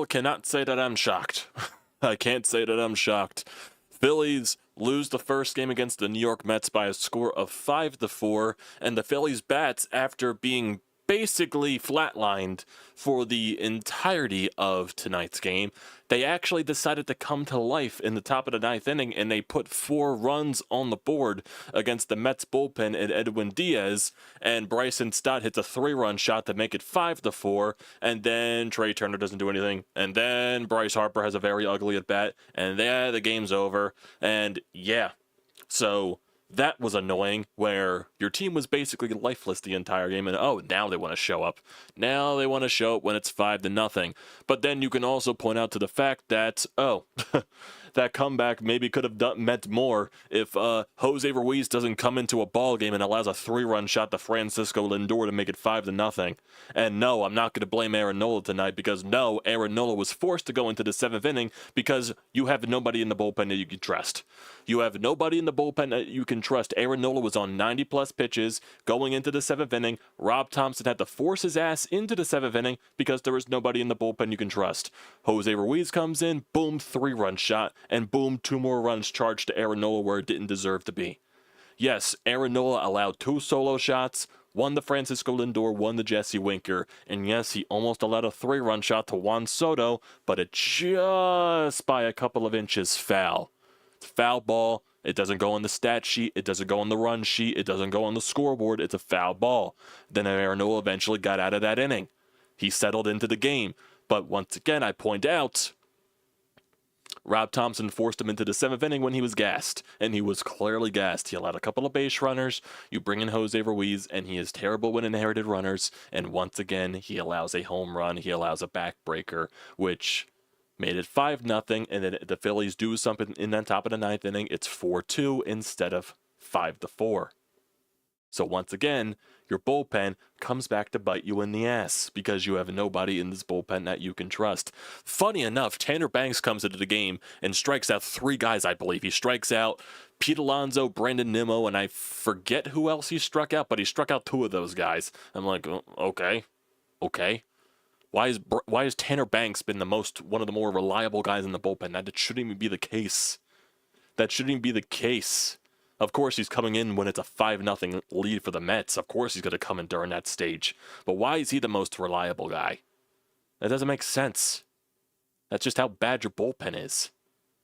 cannot say that I'm shocked. I can't say that I'm shocked. Phillies lose the first game against the New York Mets by a score of 5-4, and the Phillies bats, after being basically flatlined for the entirety of tonight's game, they actually decided to come to life in the top of the ninth inning, and they put 4 runs on the board against the Mets bullpen and Edwin Diaz, and Bryson Stott hits a 3-run shot to make it 5-4, and then Trey Turner doesn't do anything, and then Bryce Harper has a very ugly at bat, and then the game's over, and yeah, so that was annoying, where your team was basically lifeless the entire game, and oh, now they want to show up. Now they want to show up when it's 5-0. But then you can also point out to the fact that, oh, that comeback maybe could have meant more if Jose Ruiz doesn't come into a ball game and allows a 3-run shot to Francisco Lindor to make it 5-0. And no, I'm not going to blame Aaron Nola tonight, because no, Aaron Nola was forced to go into the 7th inning because you have nobody in the bullpen that you can trust. You have nobody in the bullpen that you can trust. Aaron Nola was on 90-plus pitches going into the 7th inning. Rob Thompson had to force his ass into the 7th inning because there was nobody in the bullpen you can trust. Jose Ruiz comes in, boom, 3-run shot, and boom, 2 more runs charged to Aaron Nola where it didn't deserve to be. Yes, Aaron Nola allowed 2 solo shots, one to Francisco Lindor, one to Jesse Winker, and yes, he almost allowed a 3-run shot to Juan Soto, but it just by a couple of inches foul. It's a foul ball. It doesn't go on the stat sheet. It doesn't go on the run sheet. It doesn't go on the scoreboard. It's a foul ball. Then Aaron Nola eventually got out of that inning. He settled into the game. But once again, I point out, Rob Thompson forced him into the 7th inning when he was gassed, and he was clearly gassed. He allowed a couple of base runners. You bring in Jose Ruiz, and he is terrible when inherited runners. And once again, he allows a home run. He allows a backbreaker, which made it 5-0, and then the Phillies do something in that top of the 9th inning. It's 4-2 instead of 5-4. So once again, your bullpen comes back to bite you in the ass because you have nobody in this bullpen that you can trust. Funny enough, Tanner Banks comes into the game and strikes out 3 guys, I believe. He strikes out Pete Alonso, Brandon Nimmo, and I forget who else he struck out, but he struck out 2 of those guys. I'm like, okay. Why is Tanner Banks been one of the more reliable guys in the bullpen? That shouldn't even be the case. That shouldn't even be the case. Of course, he's coming in when it's a 5-0 lead for the Mets. Of course, he's going to come in during that stage. But why is he the most reliable guy? That doesn't make sense. That's just how bad your bullpen is.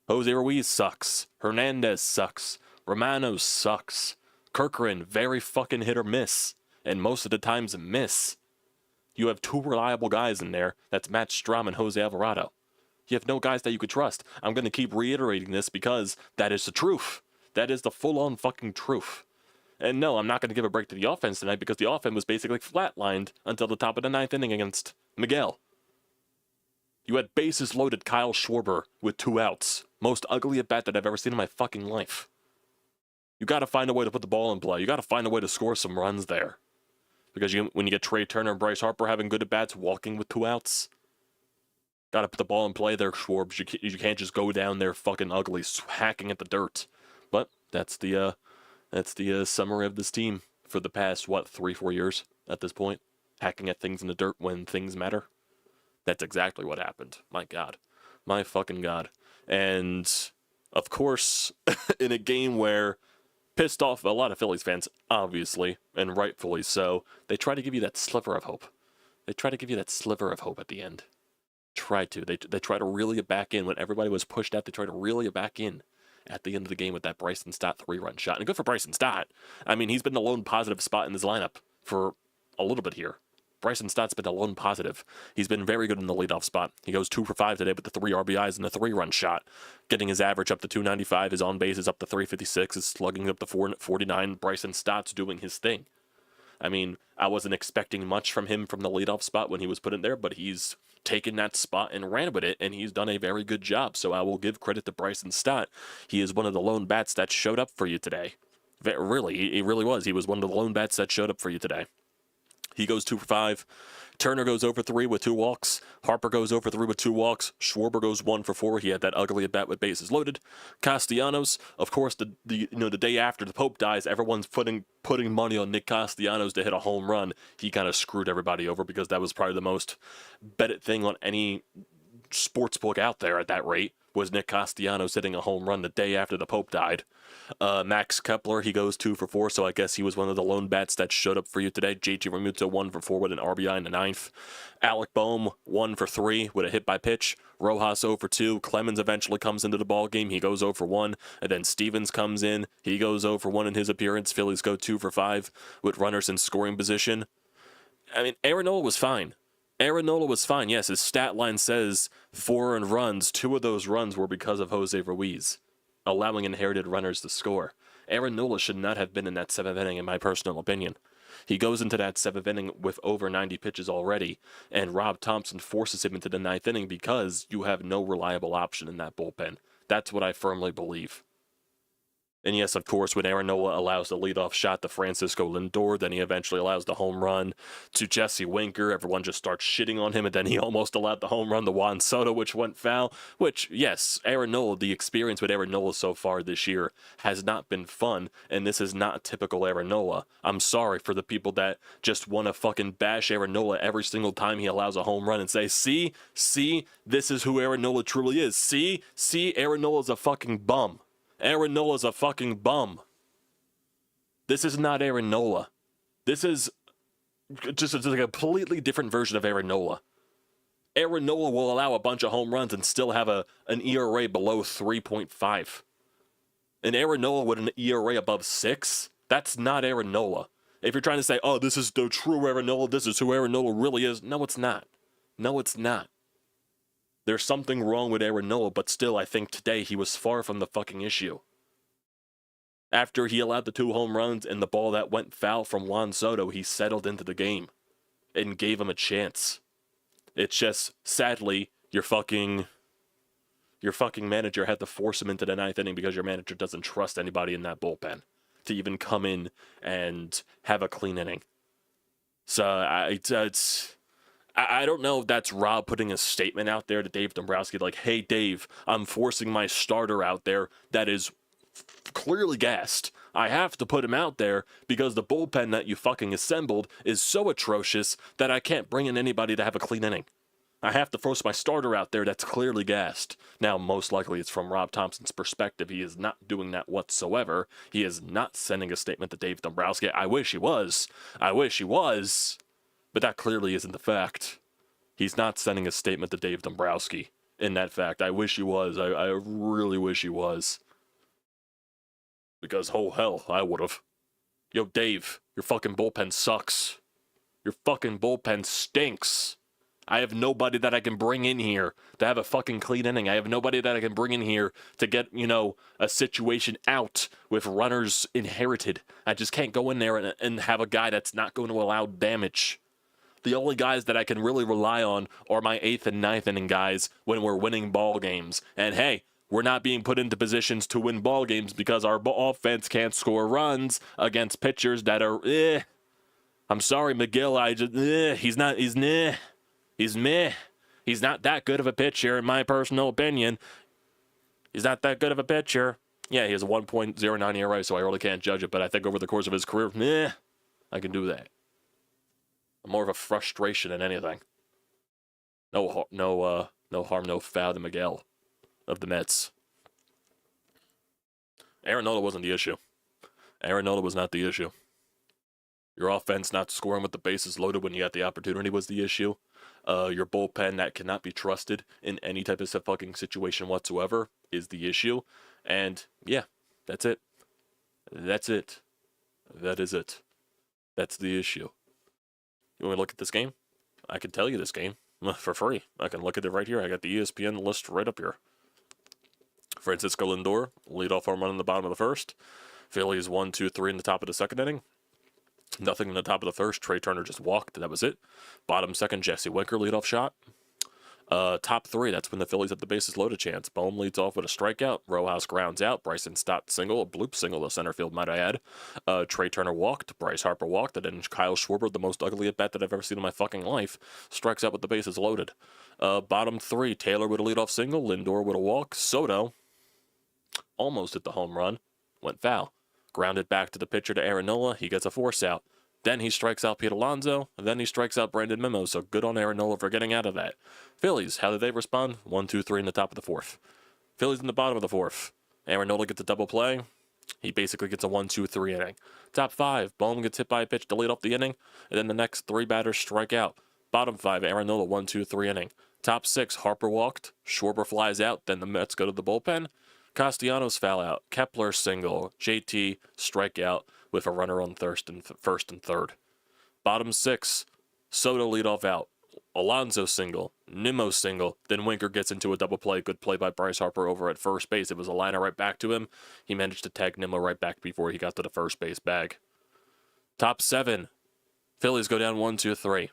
Jose Ruiz sucks. Hernandez sucks. Romano sucks. Kerkering, very fucking hit or miss. And most of the times miss. You have 2 reliable guys in there. That's Matt Strahm and Jose Alvarado. You have no guys that you could trust. I'm going to keep reiterating this because that is the truth. That is the full-on fucking truth. And no, I'm not going to give a break to the offense tonight because the offense was basically flatlined until the top of the 9th inning against Miguel. You had bases loaded Kyle Schwarber with 2 outs. Most ugly at bat that I've ever seen in my fucking life. You got to find a way to put the ball in play. You got to find a way to score some runs there. Because when you get Trey Turner and Bryce Harper having good at-bats, walking with 2 outs, got to put the ball in play there, Schwarbs. You can't just go down there fucking ugly, hacking at the dirt. But that's the summary of this team for the past, 3-4 years at this point. Hacking at things in the dirt when things matter. That's exactly what happened. My God. My fucking God. And, of course, in a game where pissed off a lot of Phillies fans, obviously, and rightfully so, they try to give you that sliver of hope. They try to give you that sliver of hope at the end. They try to reel you back in. When everybody was pushed out, they try to reel you back in at the end of the game with that Bryson Stott 3-run shot. And good for Bryson Stott. I mean, he's been the lone positive spot in this lineup for a little bit here. Bryson Stott's been a lone positive. He's been very good in the leadoff spot. He goes 2 for 5 today with the 3 RBIs and the 3-run shot, getting his average up to 295. His on base is up to 356. His slugging up to 449. Bryson Stott's doing his thing. I mean, I wasn't expecting much from him from the leadoff spot when he was put in there, but he's taken that spot and ran with it, and he's done a very good job. So I will give credit to Bryson Stott. He is one of the lone bats that showed up for you today. Really, he really was. He was one of the lone bats that showed up for you today. He goes 2 for 5. Turner goes over 3 with 2 walks. Harper goes over 3 with 2 walks. Schwarber goes 1 for 4. He had that ugly at bat with bases loaded. Castellanos, of course, the day after the Pope dies, everyone's putting money on Nick Castellanos to hit a home run. He kind of screwed everybody over because that was probably the most betted thing on any sportsbook out there at that rate was Nick Castellanos hitting a home run the day after the Pope died. Max Kepler, he goes 2 for 4, so I guess he was one of the lone bats that showed up for you today. JT Realmuto 1 for 4 with an RBI in the ninth. Alec Boehm 1 for 3 with a hit by pitch. Rojas 0 for 2. Clemens eventually comes into the ball game. He goes 0 for 1. And then Stevens comes in. He goes 0 for 1 in his appearance. Phillies go 2 for 5 with runners in scoring position. I mean, Aaron Nola was fine. Aaron Nola was fine. Yes, his stat line says 4 earned runs. 2 of those runs were because of Jose Ruiz, allowing inherited runners to score. Aaron Nola should not have been in that 7th inning, in my personal opinion. He goes into that 7th inning with over 90 pitches already, and Rob Thompson forces him into the 9th inning because you have no reliable option in that bullpen. That's what I firmly believe. And yes, of course, when Aaron Nola allows the leadoff shot to Francisco Lindor, then he eventually allows the home run to Jesse Winker. Everyone just starts shitting on him, and then he almost allowed the home run to Juan Soto, which went foul. Which, yes, Aaron Nola, the experience with Aaron Nola so far this year has not been fun, and this is not typical Aaron Nola. I'm sorry for the people that just want to fucking bash Aaron Nola every single time he allows a home run and say, see, this is who Aaron Nola truly is. See, Aaron Nola's a fucking bum. Aaron Nola's a fucking bum. This is not Aaron Nola. This is just a completely different version of Aaron Nola. Aaron Nola will allow a bunch of home runs and still have an ERA below 3.5. And Aaron Nola with an ERA above 6, that's not Aaron Nola. If you're trying to say, oh, this is the true Aaron Nola, this is who Aaron Nola really is, no, it's not. No, it's not. There's something wrong with Aaron Nola, but still, I think today he was far from the fucking issue. After he allowed the 2 home runs and the ball that went foul from Juan Soto, he settled into the game and gave him a chance. It's just, sadly, your fucking manager had to force him into the 9th inning because your manager doesn't trust anybody in that bullpen to even come in and have a clean inning. So, I don't know if that's Rob putting a statement out there to Dave Dombrowski like, hey, Dave, I'm forcing my starter out there that is clearly gassed. I have to put him out there because the bullpen that you fucking assembled is so atrocious that I can't bring in anybody to have a clean inning. I have to force my starter out there that's clearly gassed. Now, most likely it's from Rob Thompson's perspective. He is not doing that whatsoever. He is not sending a statement to Dave Dombrowski. I wish he was. But that clearly isn't the fact. He's not sending a statement to Dave Dombrowski in that fact. I wish he was. I really wish he was. Because, oh hell, I would've. Yo, Dave, your fucking bullpen sucks. Your fucking bullpen stinks. I have nobody that I can bring in here to have a fucking clean inning. I have nobody that I can bring in here to get, a situation out with runners inherited. I just can't go in there and have a guy that's not going to allow damage. The only guys that I can really rely on are my 8th and 9th inning guys when we're winning ball games. And hey, we're not being put into positions to win ball games because our offense can't score runs against pitchers that are I'm sorry, McGill, he's meh. He's not that good of a pitcher, in my personal opinion. He's not that good of a pitcher. Yeah, he has a 1.09 ERA, so I really can't judge it, but I think over the course of his career, I can do that. More of a frustration than anything. No harm, no foul to Miguel of the Mets. Aaron Nola wasn't the issue. Aaron Nola was not the issue. Your offense not scoring with the bases loaded when you got the opportunity was the issue. Your bullpen that cannot be trusted in any type of fucking situation whatsoever is the issue. And yeah, that's it. That is it. That's the issue. You want to look at this game? I can tell you this game for free. I can look at it right here. I got the ESPN list right up here. Francisco Lindor, leadoff home run in the bottom of the first. Phillies 1, 2, 3 in the top of the second inning. Nothing in the top of the first. Trey Turner just walked. That was it. Bottom second, Jesse Winker leadoff shot. Top 3, that's when the Phillies had the bases loaded chance. Boehm leads off with a strikeout. Rojas grounds out. Bryson Stott single, a bloop single to center field, might I add. Trey Turner walked. Bryce Harper walked. And then Kyle Schwarber, the most ugly at bat that I've ever seen in my fucking life, strikes out with the bases loaded. Bottom 3, Taylor with a leadoff single. Lindor with a walk. Soto almost hit the home run. Went foul. Grounded back to the pitcher to Aaron Nola. He gets a force out. Then he strikes out Pete Alonso, and then he strikes out Brandon Nimmo, so good on Aaron Nola for getting out of that. Phillies, how did they respond? 1-2-3 in the top of the fourth. Phillies in the bottom of the fourth. Aaron Nola gets a double play. He basically gets a 1-2-3 inning. Top five, Bohm gets hit by a pitch to lead off the inning, and then the next three batters strike out. Bottom five, Aaron Nola, 1-2-3 inning. Top six, Harper walked, Schwarber flies out, then the Mets go to the bullpen. Castellanos foul out, Kepler single, JT strikeout with a runner on first and third. Bottom six, Soto leadoff out, Alonso single, Nimmo single, then Winker gets into a double play. Good play by Bryce Harper over at first base. It was a liner right back to him. He managed to tag Nimmo right back before he got to the first base bag. Top seven, Phillies go down 1-2-3.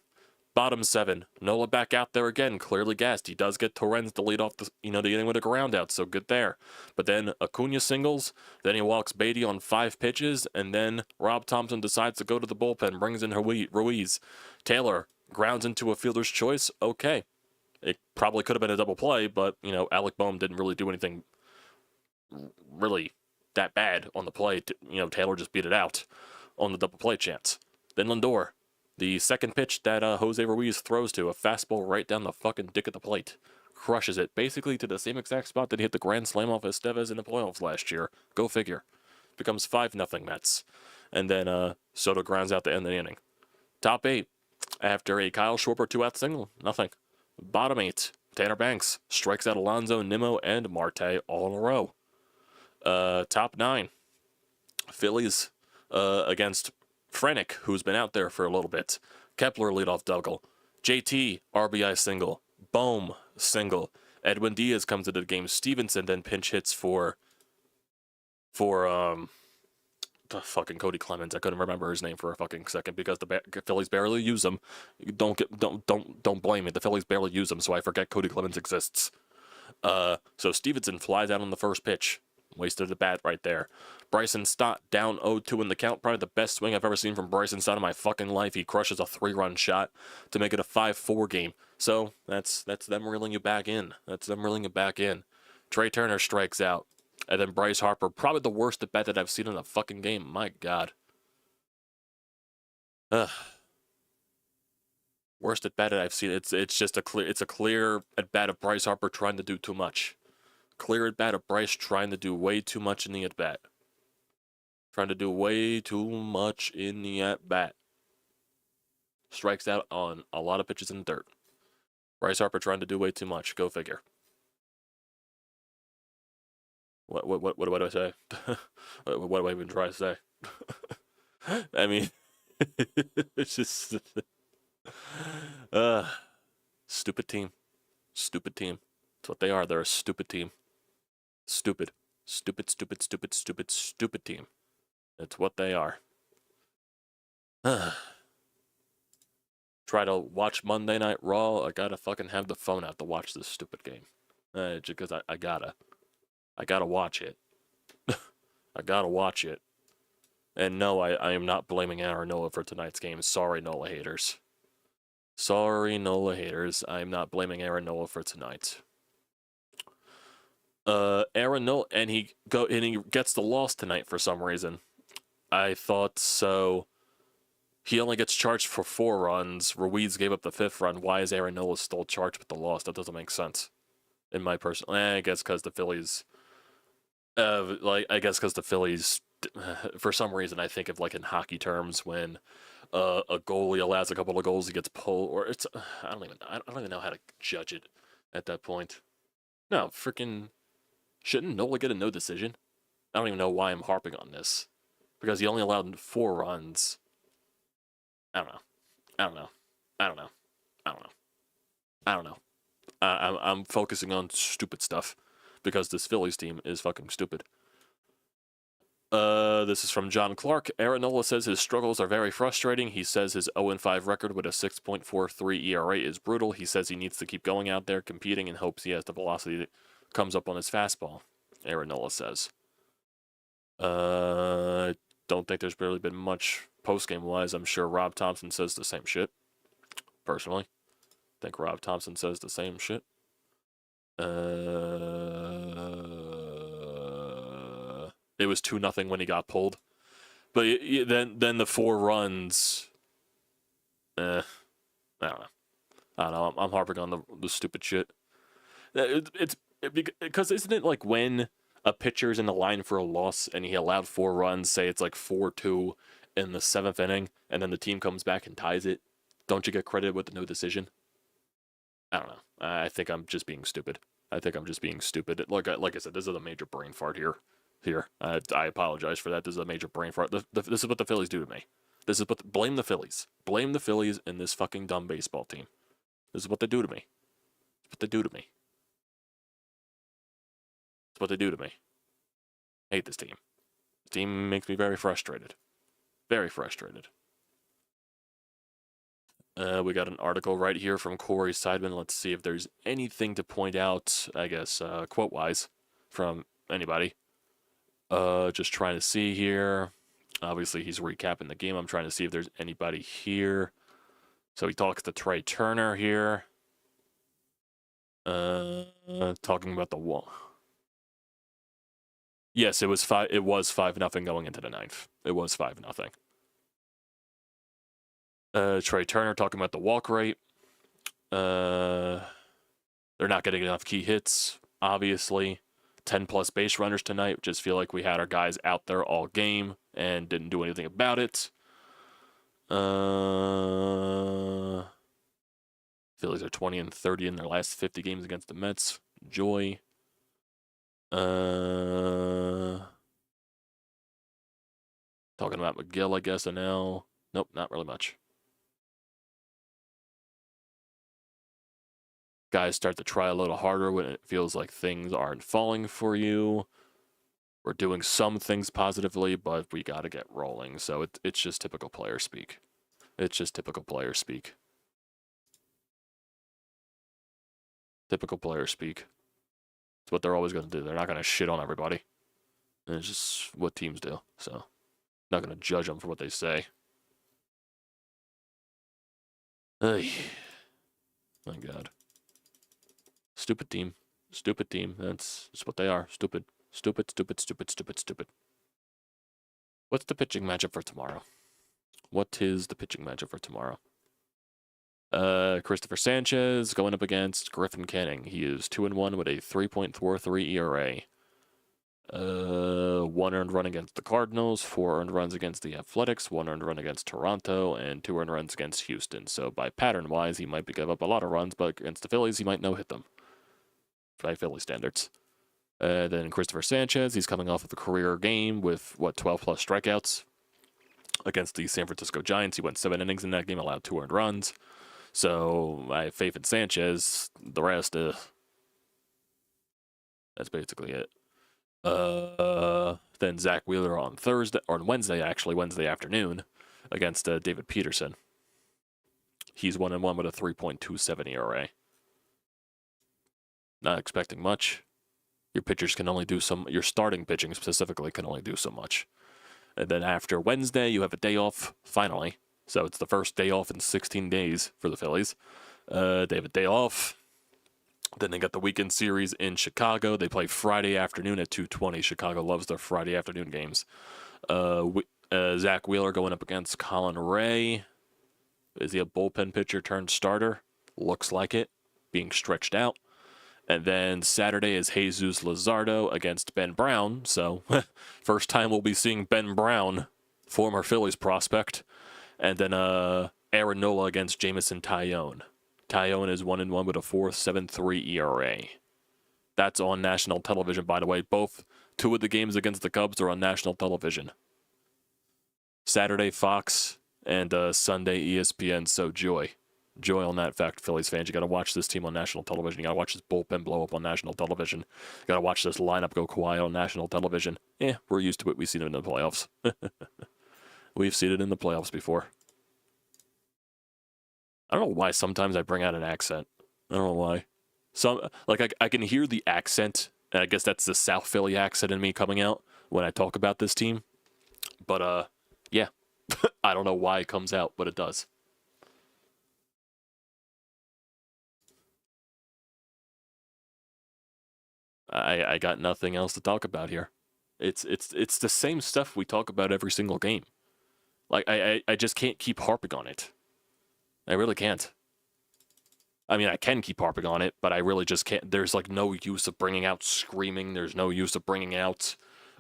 Bottom seven, Nola back out there again, clearly gassed. He does get Torrens to lead off the inning with a ground out, so good there. But then Acuna singles, then he walks Beatty on 5 pitches, and then Rob Thompson decides to go to the bullpen, brings in Ruiz. Taylor grounds into a fielder's choice. Okay, it probably could have been a double play, but Alec Bohm didn't really do anything really that bad on the play. Taylor just beat it out on the double play chance. Then Lindor. The second pitch that Jose Ruiz throws to, a fastball right down the fucking dick of the plate. Crushes it, basically to the same exact spot that he hit the grand slam off Estevez in the playoffs last year. Go figure. Becomes 5-0 Mets. And then Soto grounds out to end the inning. Top 8, after a Kyle Schwarber 2-out single, nothing. Bottom 8, Tanner Banks strikes out Alonso, Nimmo, and Marte all in a row. Top 9, Phillies against Frenick, who's been out there for a little bit. Kepler leadoff double. JT, RBI single. Bohm, single. Edwin Diaz comes into the game. Stevenson then pinch hits for the fucking Cody Clemens. I couldn't remember his name for a fucking second because the Phillies barely use him. Don't blame me. The Phillies barely use him, so I forget Cody Clemens exists. So Stevenson flies out on the first pitch. Wasted a bat right there. Bryson Stott down 0-2 in the count. Probably the best swing I've ever seen from Bryson Stott in my fucking life. He crushes a 3-run shot to make it a 5-4 game. So that's them reeling you back in. Trey Turner strikes out. And then Bryce Harper, probably the worst at bat that I've seen in a fucking game. My God. Worst at bat that I've seen. It's just a clear at bat of Bryce Harper trying to do too much. Clear at bat of Bryce trying to do way too much in the at bat. Strikes out on a lot of pitches in the dirt. Bryce Harper trying to do way too much. Go figure. What do I say? What do I even try to say? I mean, it's just stupid team. That's what they are. They're a stupid team. Stupid team. That's what they are. Try to watch Monday Night Raw. I gotta fucking have the phone out to watch this stupid game. Because I gotta watch it. I gotta watch it. And no, I am not blaming Aaron Nola for tonight's game. Sorry, Nola haters. I am not blaming Aaron Nola for tonight. Aaron Nola, and he gets the loss tonight for some reason. I thought so. He only gets charged for 4 runs. Ruiz gave up the 5th run. Why is Aaron Nola still charged with the loss? That doesn't make sense. In my personal, I guess because the Phillies, for some reason, I think of like in hockey terms when a goalie allows a couple of goals, he gets pulled, or it's I don't even know how to judge it at that point. No, freaking. Shouldn't Nola get a no decision? I don't even know why I'm harping on this. Because he only allowed 4 runs. I don't know. I'm focusing on stupid stuff. Because this Phillies team is fucking stupid. This is from John Clark. Aaron Nola says his struggles are very frustrating. He says his 0-5 record with a 6.43 ERA is brutal. He says he needs to keep going out there, competing, and hopes he has the velocity that comes up on his fastball, Aaron Nola says. I don't think there's really been much post-game wise. I'm sure Rob Thompson says the same shit. Personally, I think Rob Thompson says the same shit. It was 2-0 when he got pulled. But then the 4 runs. I don't know. I'm harping on the stupid shit. It's because isn't it like when a pitcher's in the line for a loss and he allowed 4 runs, say it's like 4-2 in the 7th inning, and then the team comes back and ties it? Don't you get credited with the no decision? I don't know. I think I'm just being stupid. I Like I said, this is a major brain fart here. I apologize for that. This is a major brain fart. This is what the Phillies do to me. Blame the Phillies. Blame the Phillies and this fucking dumb baseball team. This is what they do to me. It's what they do to me. It's what they do to me. I hate this team. This team makes me very frustrated. Very frustrated. We got an article right here from Corey Seidman. Let's see if there's anything to point out, I guess, quote-wise, from anybody. Just trying to see here. Obviously, he's recapping the game. I'm trying to see if there's anybody here. So he talks to Trey Turner here. Talking about the wall. Yes, it was 5-0 going into the 9th. It was 5-0. Trey Turner talking about the walk rate. They're not getting enough key hits, obviously. 10+ base runners tonight. Just feel like we had our guys out there all game and didn't do anything about it. Phillies are 20-30 in their last 50 games against the Mets. Joy. Talking about McGill, I guess, and now. Nope, not really much. Guys start to try a little harder when it feels like things aren't falling for you. We're doing some things positively, but we got to get rolling. So it's just typical player speak. It's just typical player speak. Typical player speak. It's what they're always going to do. They're not going to shit on everybody. And it's just what teams do. So, not going to judge them for what they say. Ay. My God. Stupid team. Stupid team. That's what they are. Stupid. Stupid, stupid, stupid, stupid, stupid. What's the pitching matchup for tomorrow? What is the pitching matchup for tomorrow? Christopher Sanchez going up against Griffin Canning. He is 2-1 with a 3.43 ERA. 1 earned run against the Cardinals, 4 earned runs against the Athletics, 1 earned run against Toronto, and 2 earned runs against Houston. So by pattern-wise, he might give up a lot of runs, but against the Phillies, he might no-hit them. By Philly standards. Then Christopher Sanchez, he's coming off of a career game with, 12+ strikeouts against the San Francisco Giants. He went 7 innings in that game, allowed 2 earned runs. So I have faith in Sanchez. The rest, that's basically it. Then Zach Wheeler on Wednesday afternoon, against David Peterson. He's 1-1 with a 3.27 ERA. Not expecting much. Your pitchers can only do your starting pitching specifically can only do so much. And then after Wednesday, you have a day off, finally. So it's the first day off in 16 days for the Phillies. They have a day off. Then they got the weekend series in Chicago. They play Friday afternoon at 2:20. Chicago loves their Friday afternoon games. Zach Wheeler going up against Colin Ray. Is he a bullpen pitcher turned starter? Looks like it. Being stretched out. And then Saturday is Jesus Luzardo against Ben Brown. So, first time we'll be seeing Ben Brown, former Phillies prospect. And then Aaron Nola against Jameson Taillon. Taillon is 1-1 with a 4.73 ERA. That's on national television, by the way. 2 of the games against the Cubs are on national television. Saturday, Fox, and Sunday, ESPN. So joy on that fact, Phillies fans. You got to watch this team on national television. You got to watch this bullpen blow up on national television. You got to watch this lineup go quiet on national television. We're used to it. We've seen it in the playoffs. We've seen it in the playoffs before. I don't know why sometimes I bring out an accent. I don't know why. I can hear the accent, and I guess that's the South Philly accent in me coming out when I talk about this team. But, yeah. I don't know why it comes out, but it does. I got nothing else to talk about here. It's the same stuff we talk about every single game. Like, I just can't keep harping on it. I really can't. I mean, I can keep harping on it, but I really just can't. There's, like, no use of bringing out screaming. There's no use of bringing out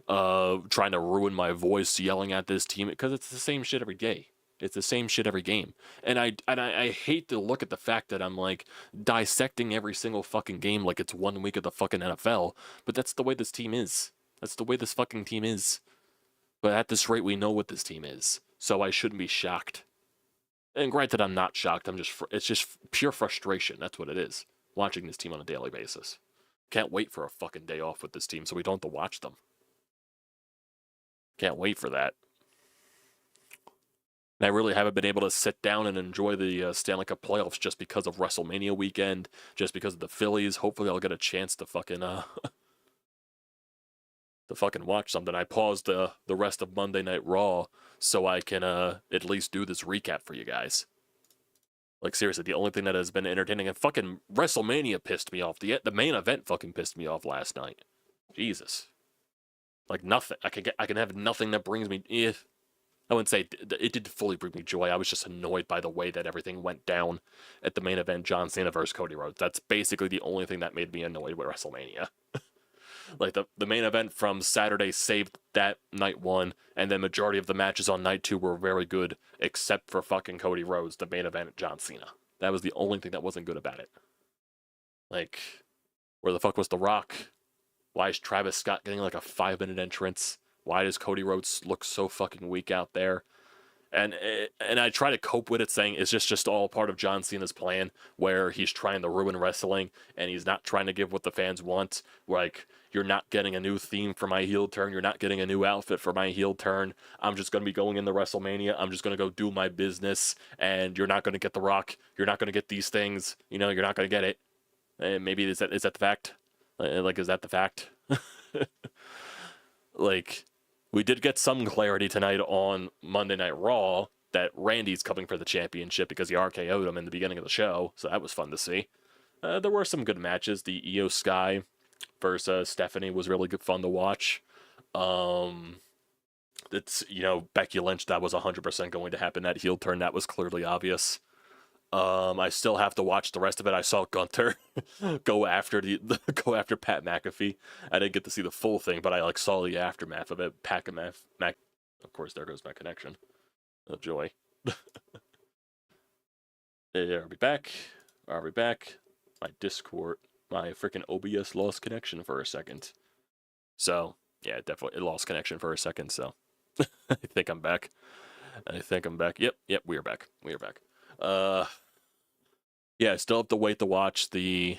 trying to ruin my voice yelling at this team, because it's the same shit every day. It's the same shit every game. And I hate to look at the fact that I'm, like, dissecting every single fucking game like it's 1 week of the fucking NFL, but that's the way this team is. That's the way this fucking team is. But at this rate, we know what this team is, so I shouldn't be shocked. And granted, I'm not shocked. It's just pure frustration. That's what it is. Watching this team on a daily basis. Can't wait for a fucking day off with this team so we don't have to watch them. Can't wait for that. And I really haven't been able to sit down and enjoy the Stanley Cup playoffs just because of WrestleMania weekend, just because of the Phillies. Hopefully, I'll get a chance to fucking watch something. I paused the rest of Monday Night Raw so I can at least do this recap for you guys. Like, seriously, the only thing that has been entertaining, and fucking WrestleMania pissed me off. The main event fucking pissed me off last night. Jesus. Like, nothing. I can have nothing that brings me... I wouldn't say it did fully bring me joy. I was just annoyed by the way that everything went down at the main event, John Cena versus Cody Rhodes. That's basically the only thing that made me annoyed with WrestleMania. Like, the main event from Saturday saved that night one, and the majority of the matches on night two were very good, except for fucking Cody Rhodes, the main event, John Cena. That was the only thing that wasn't good about it. Like, where the fuck was The Rock? Why is Travis Scott getting like a 5-minute entrance? Why does Cody Rhodes look so fucking weak out there? And I try to cope with it, saying it's just all part of John Cena's plan, where he's trying to ruin wrestling, and he's not trying to give what the fans want. Like, you're not getting a new theme for my heel turn. You're not getting a new outfit for my heel turn. I'm just going to be going into WrestleMania. I'm just going to go do my business, and you're not going to get The Rock. You're not going to get these things. You know, you're not going to get it. And maybe is that the fact? Like, is that the fact? Like, we did get some clarity tonight on Monday Night Raw that Randy's coming for the championship because he RKO'd him in the beginning of the show, so that was fun to see. There were some good matches. The Io Sky versus Stephanie was really good fun to watch. It's, Becky Lynch, that was 100% going to happen. That heel turn, that was clearly obvious. I still have to watch the rest of it. I saw Gunther go after Pat McAfee. I didn't get to see the full thing, but I saw the aftermath of it. Of course, there goes my connection. Oh joy. Are we back? My Discord, my freaking OBS lost connection for a second. So yeah, definitely it lost connection for a second. So I think I'm back. Yep, we are back. Yeah, I still have to wait to watch the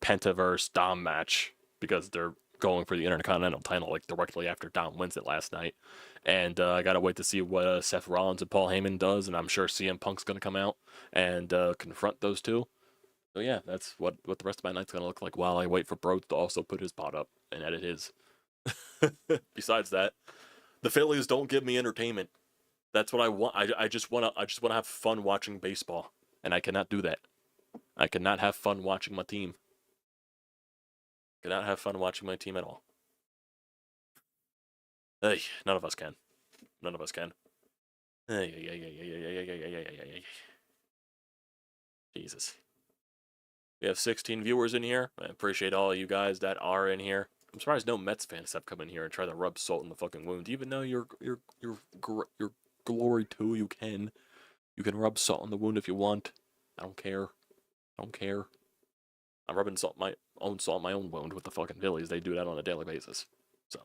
Pentaverse Dom match because they're going for the Intercontinental title directly after Dom wins it last night. And I gotta wait to see what Seth Rollins and Paul Heyman does, and I'm sure CM Punk's gonna come out and confront those two. So yeah, that's what the rest of my night's gonna look like while I wait for Brodes to also put his pod up and edit his. Besides that, the Phillies don't give me entertainment. That's what I want. I just wanna have fun watching baseball, and I cannot do that. I cannot have fun watching my team. Cannot have fun watching my team at all. Hey, none of us can. Hey. Jesus. We have 16 viewers in here. I appreciate all of you guys that are in here. I'm surprised no Mets fans have come in here and try to rub salt in the fucking wound. Even though you're glory too, you can rub salt in the wound if you want. I don't care. I'm rubbing salt in my own wound with the fucking Phillies. They do that on a daily basis. So,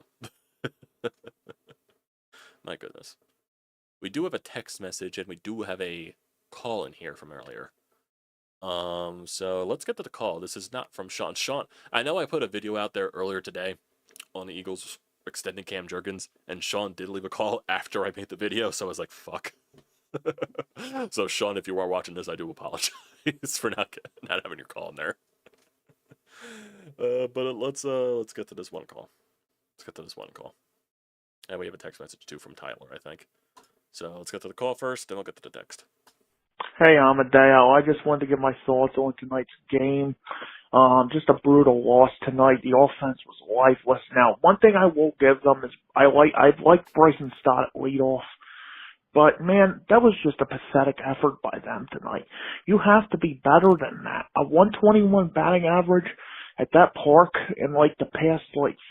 my goodness. We do have a text message and we do have a call in here from earlier. So let's get to the call. This is not from Sean. Sean, I know I put a video out there earlier today on the Eagles extending Cam Jurgens, and Sean did leave a call after I made the video, so I was like, fuck. So Sean, if you are watching this, I do apologize for not having your call in there. But let's get to this one call. And we have a text message too from Tyler, I think. So let's get to the call first, then we'll get to the text. Hey, Amadeo. I just wanted to give my thoughts on tonight's game. Just a brutal loss tonight. The offense was lifeless. Now, one thing I will give them is I like Bryson Stott at leadoff. But, man, that was just a pathetic effort by them tonight. You have to be better than that. A 121 batting average at that park in, like, the past,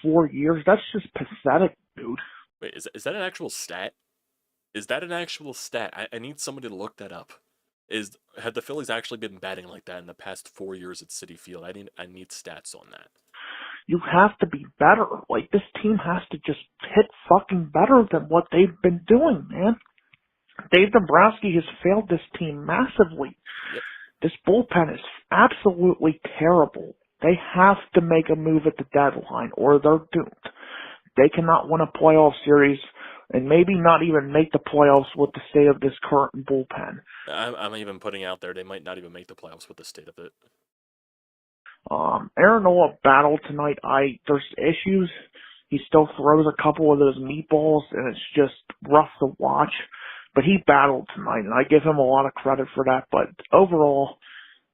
4 years, that's just pathetic, dude. Wait, is that an actual stat? Is that an actual stat? I need somebody to look that up. Have the Phillies actually been batting like that in the past 4 years at Citi Field? I need stats on that. You have to be better. Like, this team has to just hit fucking better than what they've been doing, man. Dave Dombrowski has failed this team massively. Yep. This bullpen is absolutely terrible. They have to make a move at the deadline or they're doomed. They cannot win a playoff series and maybe not even make the playoffs with the state of this current bullpen. I'm even putting out there they might not even make the playoffs with the state of it. Aaron Nola battled tonight. There's issues. He still throws a couple of those meatballs, and it's just rough to watch. But he battled tonight, and I give him a lot of credit for that. But overall,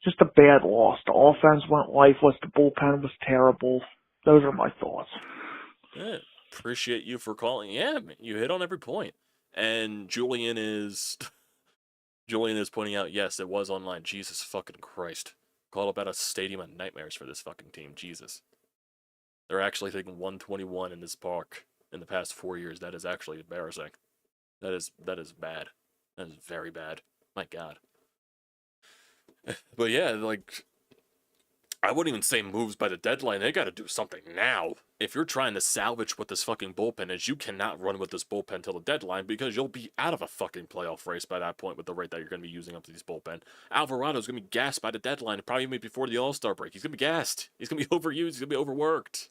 just a bad loss. The offense went lifeless. The bullpen was terrible. Those are my thoughts. Yeah, appreciate you for calling. Yeah, you hit on every point. And Julian is pointing out, yes, it was online. Jesus fucking Christ. Call about a stadium of nightmares for this fucking team. Jesus. They're actually taking 121 in this park in the past 4 years. That is actually embarrassing. That is bad. That is very bad. My God. But yeah, like, I wouldn't even say moves by the deadline. They got to do something now. If you're trying to salvage what this fucking bullpen is, you cannot run with this bullpen till the deadline because you'll be out of a fucking playoff race by that point with the rate that you're going to be using up to these bullpen. Alvarado's going to be gassed by the deadline, probably even before the All-Star break. He's going to be gassed. He's going to be overused. He's going to be overworked.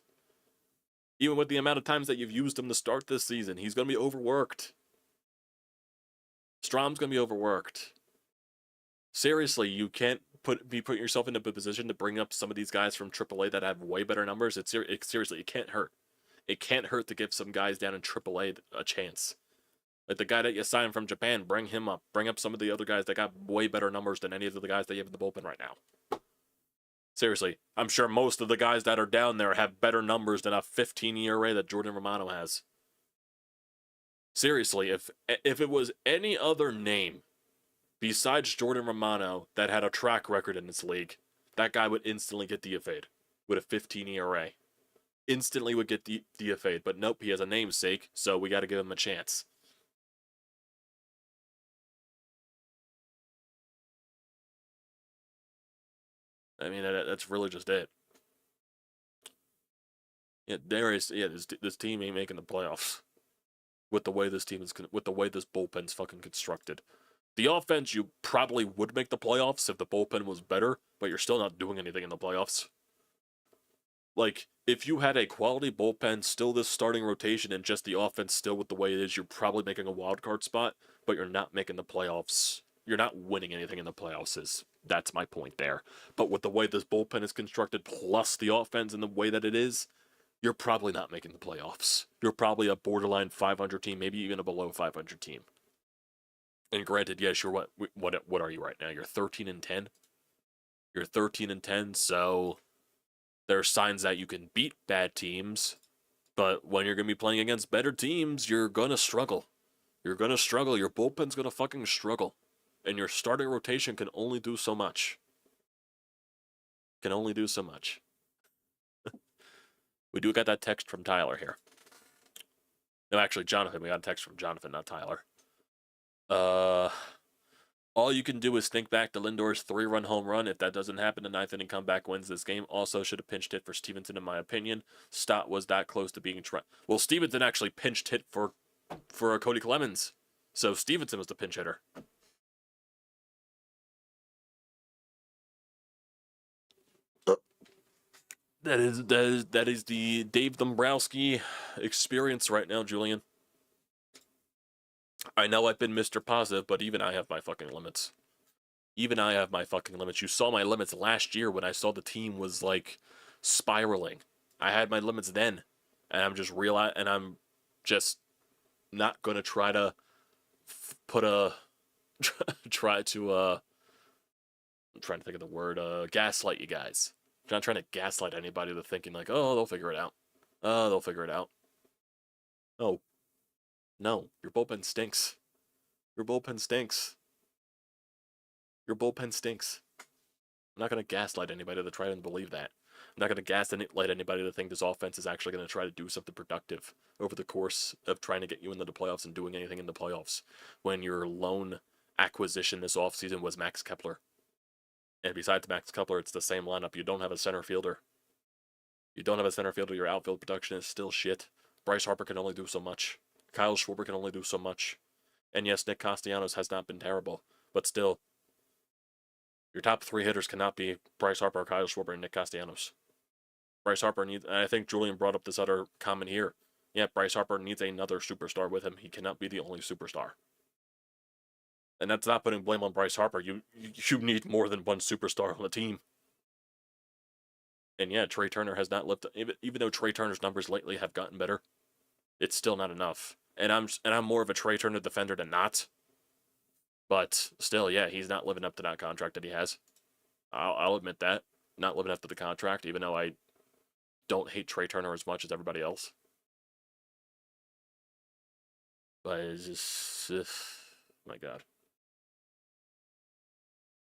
Even with the amount of times that you've used him to start this season, he's going to be overworked. Strom's going to be overworked. Seriously, you can't be putting yourself in a position to bring up some of these guys from AAA that have way better numbers. Seriously, it can't hurt. It can't hurt to give some guys down in AAA a chance. Like the guy that you signed from Japan, bring him up. Bring up some of the other guys that got way better numbers than any of the guys that you have in the bullpen right now. Seriously, I'm sure most of the guys that are down there have better numbers than a 15-year ERA that Jordan Romano has. Seriously, if it was any other name besides Jordan Romano that had a track record in this league, that guy would instantly get DFA'd with a 15 ERA. Instantly would get DFA'd, but nope, he has a namesake, so we got to give him a chance. I mean, that's really just it. Yeah, this team ain't making the playoffs with the way this bullpen's fucking constructed. The offense, you probably would make the playoffs if the bullpen was better, but you're still not doing anything in the playoffs. Like, if you had a quality bullpen, still this starting rotation, and just the offense still with the way it is, you're probably making a wild card spot, but you're not making the playoffs. You're not winning anything in the playoffs. That's my point there. But with the way this bullpen is constructed, plus the offense and the way that it is, you're probably not making the playoffs. You're probably a borderline 500 team, maybe even a below 500 team. And granted, yes, you're what are you right now? You're 13-10. You're 13-10, so there are signs that you can beat bad teams, but when you're going to be playing against better teams, you're going to struggle. You're going to struggle. Your bullpen's going to fucking struggle. And your starting rotation can only do so much. Can only do so much. We do got that text from Tyler here. No, actually, Jonathan. We got a text from Jonathan, not Tyler. All you can do is think back to Lindor's 3-run home run. If that doesn't happen, the ninth inning comeback wins this game. Also should have pinched hit for Stevenson, in my opinion. Stott was that close to being Well, Stevenson actually pinched hit for Cody Clemens. So Stevenson was the pinch hitter. That is the Dave Dombrowski experience right now, Julian. I know I've been Mr. Positive, but even I have my fucking limits. Even I have my fucking limits. You saw my limits last year when I saw the team was, like, spiraling. I had my limits then. And I'm just not going to try to I'm trying to think of the word, gaslight you guys. Not trying to gaslight anybody to thinking like, oh, they'll figure it out. Oh, they'll figure it out. Oh, no, your bullpen stinks. Your bullpen stinks. Your bullpen stinks. I'm not going to gaslight anybody to try and believe that. I'm not going to gaslight anybody to think this offense is actually going to try to do something productive over the course of trying to get you into the playoffs and doing anything in the playoffs when your lone acquisition this offseason was Max Kepler. And besides Max Kepler, it's the same lineup. You don't have a center fielder. You don't have a center fielder. Your outfield production is still shit. Bryce Harper can only do so much. Kyle Schwarber can only do so much. And yes, Nick Castellanos has not been terrible, but still, your top three hitters cannot be Bryce Harper, Kyle Schwarber, and Nick Castellanos. Bryce Harper needs, and I think Julian brought up this other comment here. Yeah, Bryce Harper needs another superstar with him. He cannot be the only superstar. And that's not putting blame on Bryce Harper. You need more than one superstar on the team. And yeah, Trey Turner has not lived. Even though Trey Turner's numbers lately have gotten better, it's still not enough. And I'm more of a Trey Turner defender than not. But still, yeah, he's not living up to that contract that he has. I'll admit that. Not living up to the contract, even though I don't hate Trey Turner as much as everybody else. But it's just, my God.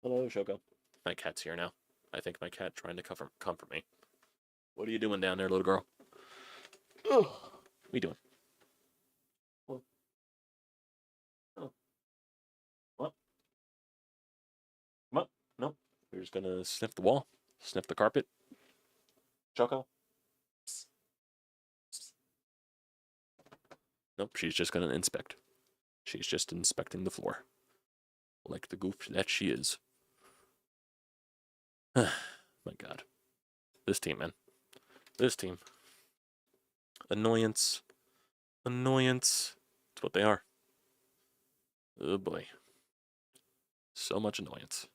Hello, Shoko. My cat's here now. I think my cat trying to comfort me. What are you doing down there, little girl? Oh, what are you doing? What? Oh. What? What? Nope. We're just gonna sniff the wall, sniff the carpet. Choco. Nope, she's just gonna inspect. She's just inspecting the floor. Like the goof that she is. My God. This team, man. This team. Annoyance. Annoyance. That's what they are. Oh boy. So much annoyance.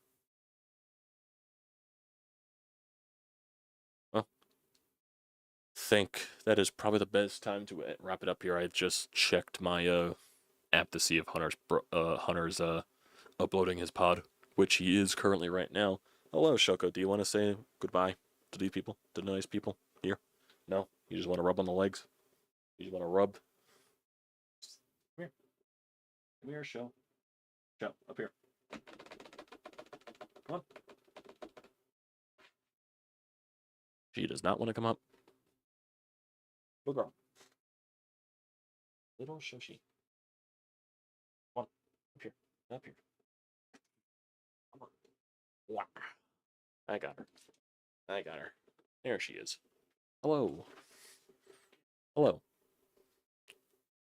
Well, think that is probably the best time to wrap it up here. I just checked my app to see if Hunter's uploading his pod, which he is currently right now. Hello, Shoko. Do you want to say goodbye to these people, to the nice people here? No? You just want to rub on the legs? You just want to rub? Come here. Come here, Show. Show, up here. Come on. She does not want to come up. Little girl. Little Shoshi. Come on. Up here. Up here. Come on. Wow. I got her. I got her. There she is. Hello. Hello.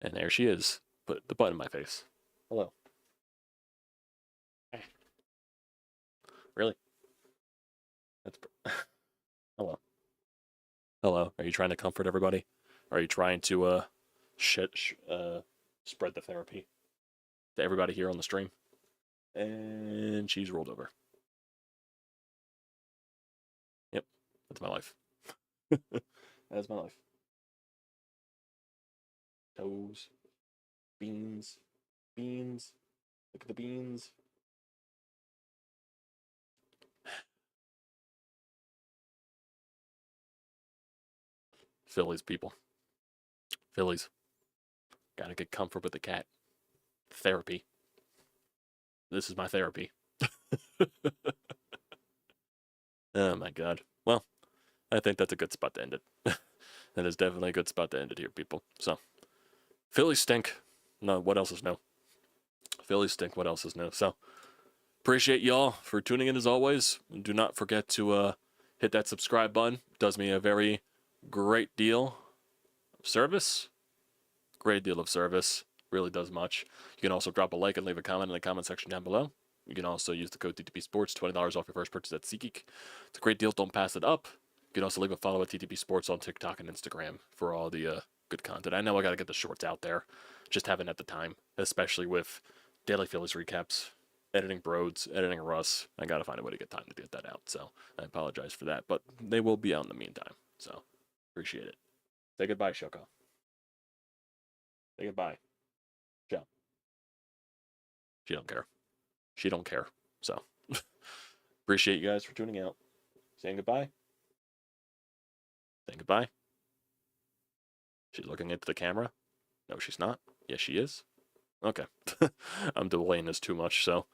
And there she is. Put the butt in my face. Hello. Hey. Really? That's. Hello. Hello. Are you trying to comfort everybody? Are you trying to spread the therapy to everybody here on the stream? And she's rolled over. Yep, that's my life. That's my life. Toes, beans, beans. Look at the beans. Phillies, people. Phillies. Gotta get comfort with the cat. Therapy. This is my therapy. Oh my God. Well, I think that's a good spot to end it. That is definitely a good spot to end it here, people. So, Phillies stink. No, what else is new? Phillies stink. What else is new? So, appreciate y'all for tuning in as always. Do not forget to hit that subscribe button. It does me a very great deal of service. Great deal of service. Really does much. You can also drop a like and leave a comment in the comment section down below. You can also use the code TTPSPORTS, $20 off your first purchase at SeatGeek. It's a great deal. Don't pass it up. You can also leave a follow at TTP Sports on TikTok and Instagram for all the good content. I know I got to get the shorts out there. Just haven't at the time, especially with daily Phillies recaps, editing Brodes, editing Russ. I got to find a way to get time to get that out. So I apologize for that, but they will be out in the meantime. So appreciate it. Say goodbye, Shoko. Say goodbye. Joe. She don't care. She don't care. So appreciate you guys for tuning out. Saying goodbye. Saying goodbye. She's looking into the camera. No, she's not. Yes, she is. Okay. I'm delaying this too much, so